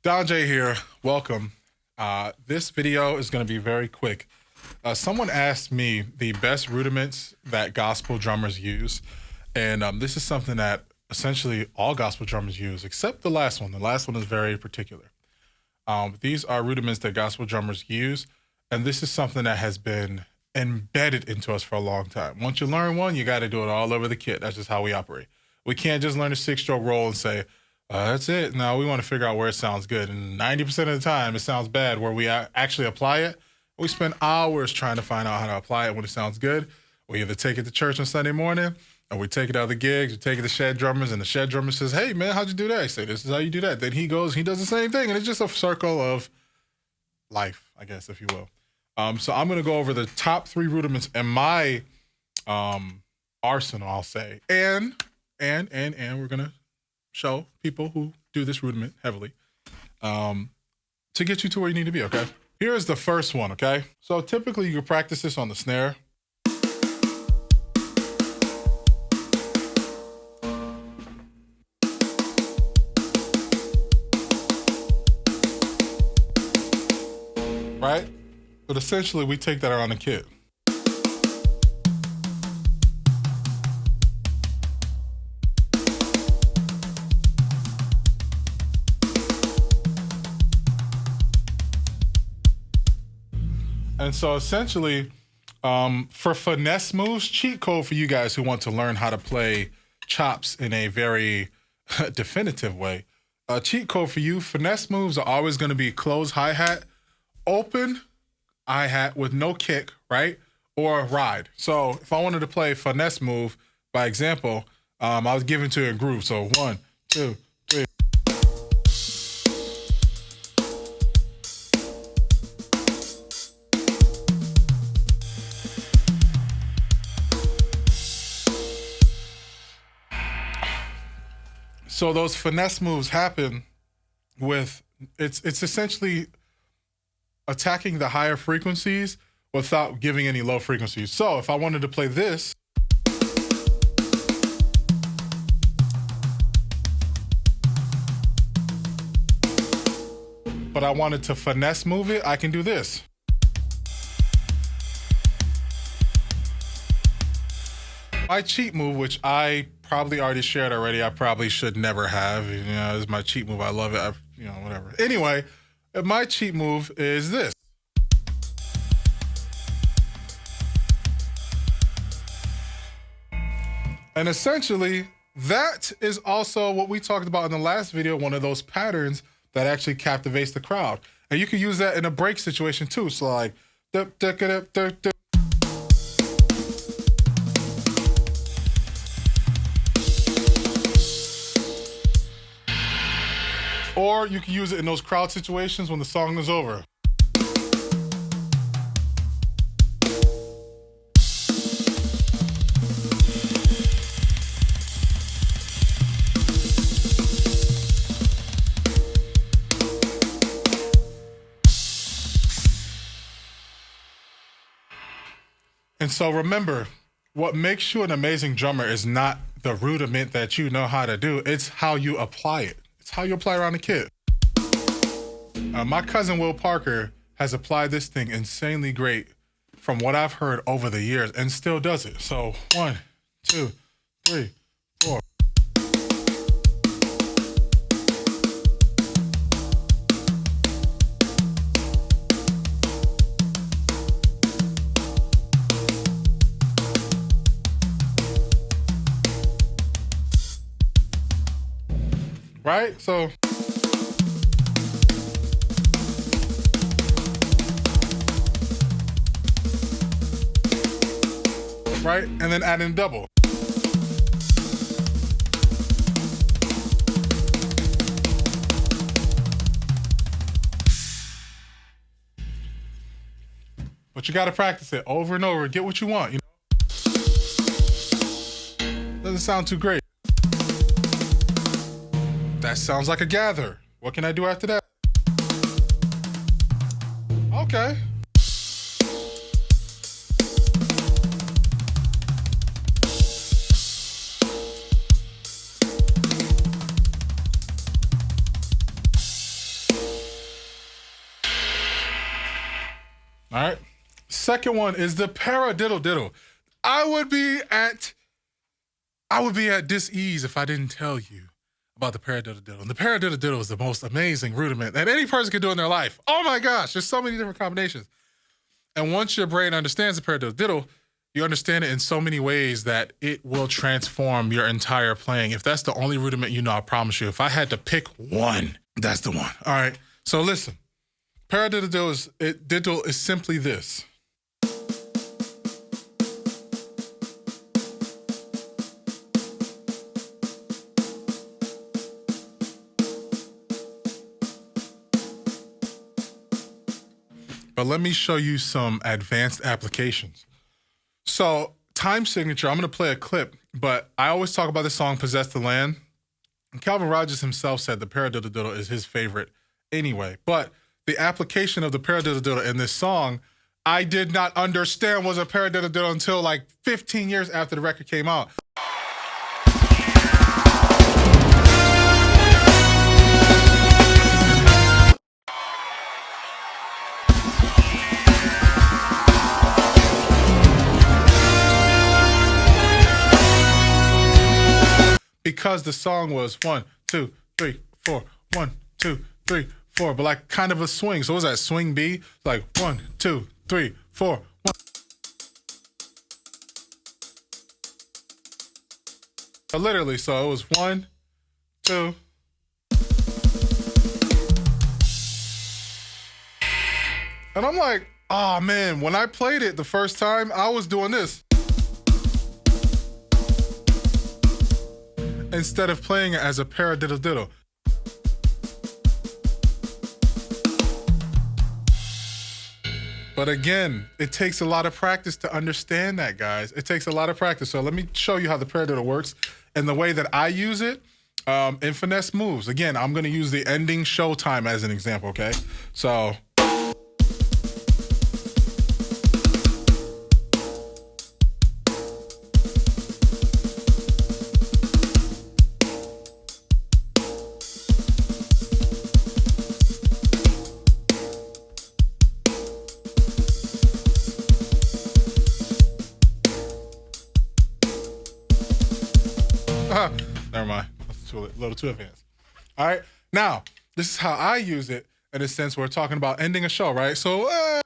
Don J here. Welcome. This video is going to be very quick. Someone asked me the best rudiments that gospel drummers use, and this is something that essentially all gospel drummers use, except the last one. The last one is very particular. These are rudiments that gospel drummers use, and this is something that has been embedded into us for a long time. Once you learn one, you got to do it all over the kit. That's just how we operate. We can't just learn a 6-stroke roll and say, that's it. No, we want to figure out where it sounds good. And 90% of the time, it sounds bad where we actually apply it. We spend hours trying to find out how to apply it when it sounds good. We either take it to church on Sunday morning, or we take it out of the gigs, we take it to shed drummers, and the shed drummer says, hey, man, how'd you do that? I say, this is how you do that. Then he goes, he does the same thing. And it's just a circle of life, I guess, if you will. So I'm going to go over the top 3 rudiments in my arsenal, I'll say. And we're going to show people who do this rudiment heavily to get you to where you need to be, okay? Here's the first one, okay? So typically you can practice this on the snare. Right? But essentially we take that around the kit. And so essentially, for finesse moves, cheat code for you guys who want to learn how to play chops in a very definitive way. Cheat code for you, finesse moves are always going to be closed hi-hat, open hi-hat with no kick, right? Or ride. So if I wanted to play a finesse move, by example, I was giving to a groove. So 1, 2, 3. So those finesse moves happen with, it's essentially attacking the higher frequencies without giving any low frequencies. So if I wanted to play this, but I wanted to finesse move it, I can do this. My cheat move, which I probably already shared already, I probably should never have. You know, it's my cheat move. I love it. Whatever. Anyway, my cheat move is this. And essentially, that is also what we talked about in the last video, one of those patterns that actually captivates the crowd. And you can use that in a break situation too. So like, or you can use it in those crowd situations when the song is over. And so remember, what makes you an amazing drummer is not the rudiment that you know how to do, it's how you apply it. It's how you apply around the kit. My cousin Will Parker has applied this thing insanely great from what I've heard over the years and still does it. So 1, 2, 3, 4. Right? So right? And then add in double. But you got to practice it over and over. Get what you want, you know? Doesn't sound too great. That sounds like a gather. What can I do after that? Okay. second one is the paradiddle diddle. I would be at dis-ease if I didn't tell you about the paradiddle diddle. And the paradiddle diddle is the most amazing rudiment that any person can do in their life. Oh my gosh, there's so many different combinations. And once your brain understands the paradiddle diddle, you understand it in so many ways that it will transform your entire playing. If that's the only rudiment you know, I promise you, if I had to pick one, that's the one. All right, so listen. Paradiddle diddle is simply this. But let me show you some advanced applications. So time signature, I'm going to play a clip, but I always talk about the song Possess the Land. And Calvin Rogers himself said the paradiddle diddle is his favorite anyway. But the application of the paradiddle diddle in this song, I did not understand was a paradiddle diddle until like 15 years after the record came out. Because the song was 1, 2, 3, 4, 1, 2, 3, 4, but like kind of a swing. So what was that, swing B? Like 1, 2, 3, 4, 1. So literally, so it was 1, 2. And I'm like, oh man, when I played it the first time, I was doing this. Instead of playing it as a paradiddle diddle. But again, it takes a lot of practice to understand that, guys. It takes a lot of practice. So let me show you how the paradiddle works and the way that I use it in finesse moves. Again, I'm going to use the ending show time as an example, okay? So... never mind. That's a little too advanced. All right. Now, this is how I use it in a sense we're talking about ending a show, right? So, all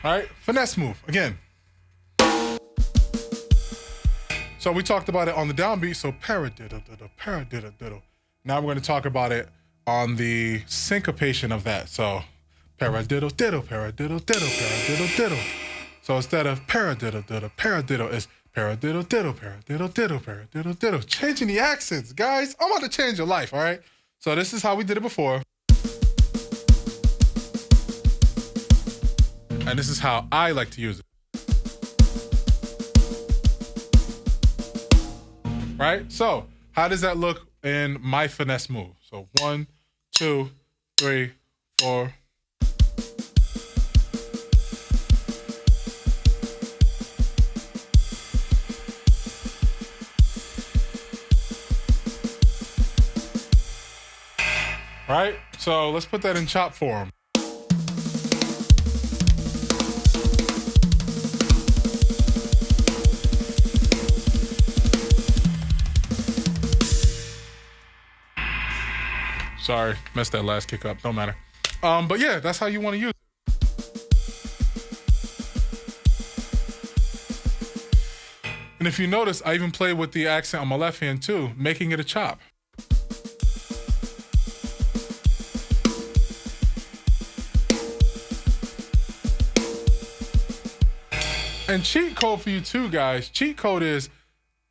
right, finesse move again. So we talked about it on the downbeat, so paradiddle diddle, paradiddle diddle. Now we're going to talk about it on the syncopation of that. So paradiddle diddle, paradiddle diddle, paradiddle diddle. So instead of paradiddle diddle, paradiddle is paradiddle diddle, paradiddle diddle, paradiddle diddle. Changing the accents, guys. I'm about to change your life, all right? So this is how we did it before. And this is how I like to use it. Right? So how does that look in my finesse move? So 1, 2, 3, 4. Right? So let's put that in chop form. Sorry, messed that last kick up. Don't matter. But yeah, that's how you want to use it. And if you notice, I even play with the accent on my left hand too, making it a chop. And cheat code for you too, guys. Cheat code is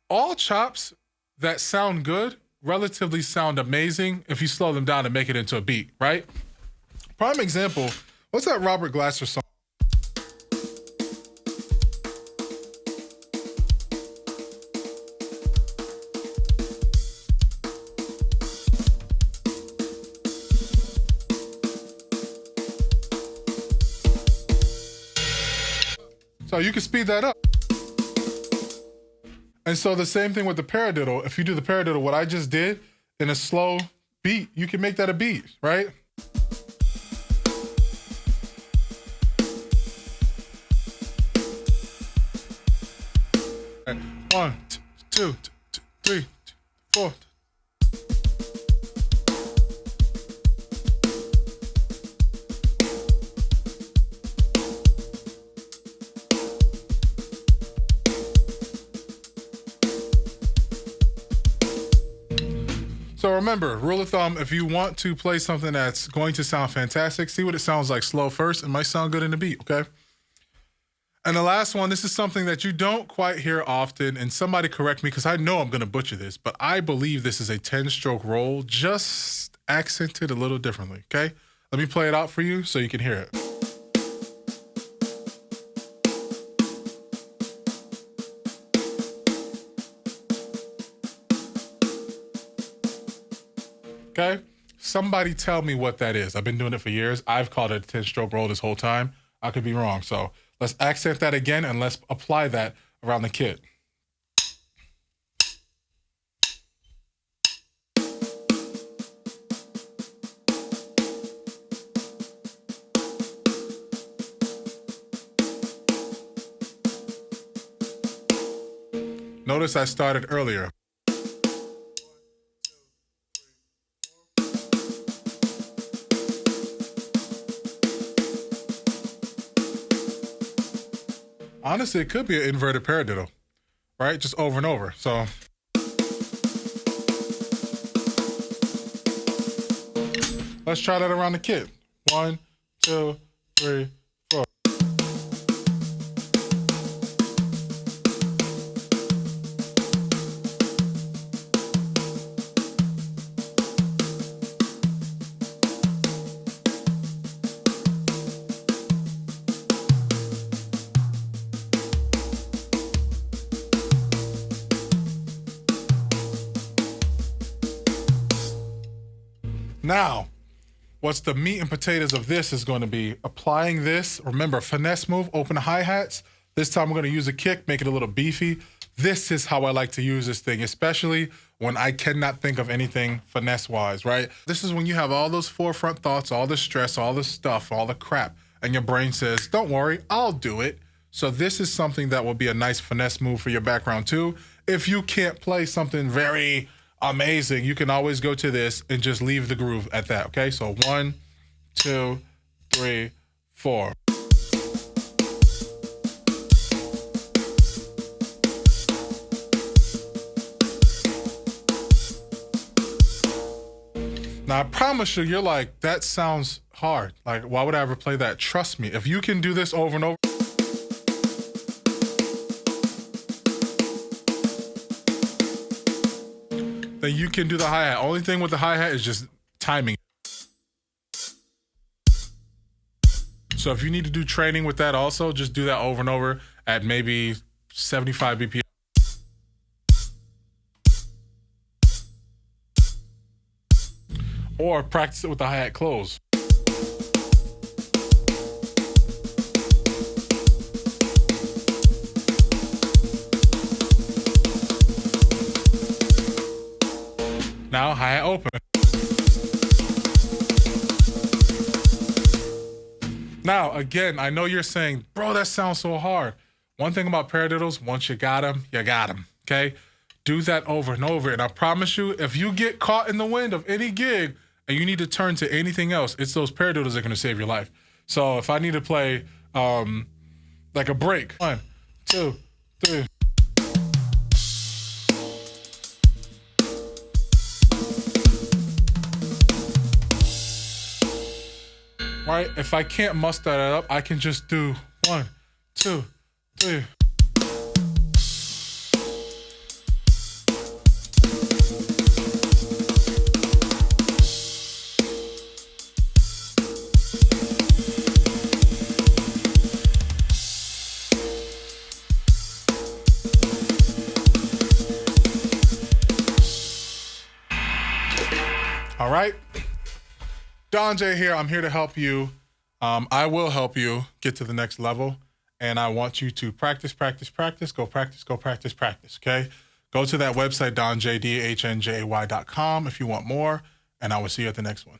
all chops that sound good relatively sound amazing if you slow them down and make it into a beat, right? Prime example, what's that Robert Glasser song? So you can speed that up. And so the same thing with the paradiddle. If you do the paradiddle, what I just did in a slow beat, you can make that a beat, right? One, two, three, four. So remember, rule of thumb, if you want to play something that's going to sound fantastic, see what it sounds like slow first. It might sound good in the beat, okay? And the last one, this is something that you don't quite hear often, and somebody correct me because I know I'm going to butcher this, but I believe this is a 10-stroke roll, just accented a little differently, okay? Let me play it out for you so you can hear it. Okay? Somebody tell me what that is. I've been doing it for years. I've called it a 10-stroke roll this whole time. I could be wrong. So let's accent that again and let's apply that around the kit. Notice I started earlier. Honestly, it could be an inverted paradiddle, right? Just over and over. So let's try that around the kit. 1, 2, 3, 4. Now, what's the meat and potatoes of this is going to be applying this. Remember, finesse move, open the hi-hats. This time we're going to use a kick, make it a little beefy. This is how I like to use this thing, especially when I cannot think of anything finesse-wise, right? This is when you have all those forefront thoughts, all the stress, all the stuff, all the crap, and your brain says, don't worry, I'll do it. So this is something that will be a nice finesse move for your background too. If you can't play something very amazing, you can always go to this and just leave the groove at that, okay? So 1, 2, 3, 4. Now, I promise you, you're like, that sounds hard. Like, why would I ever play that? Trust me, if you can do this over and over, then you can do the hi-hat. Only thing with the hi-hat is just timing. So if you need to do training with that also, just do that over and over at maybe 75 BPM. Or practice it with the hi-hat closed. Now hi-hat open. Now, again, I know you're saying, bro, that sounds so hard. One thing about paradiddles, once you got them, you got them, okay? Do that over and over. And I promise you, if you get caught in the wind of any gig and you need to turn to anything else, it's those paradiddles that are going to save your life. So if I need to play like a break, 1, 2, 3. Right? If I can't muster that up, I can just do 1, 2, 3. All right. Don J here. I'm here to help you. I will help you get to the next level. and I want you to practice, practice, practice, go practice, go practice, practice, okay? Go to that website, donjdhnjay.com if you want more, and I will see you at the next one.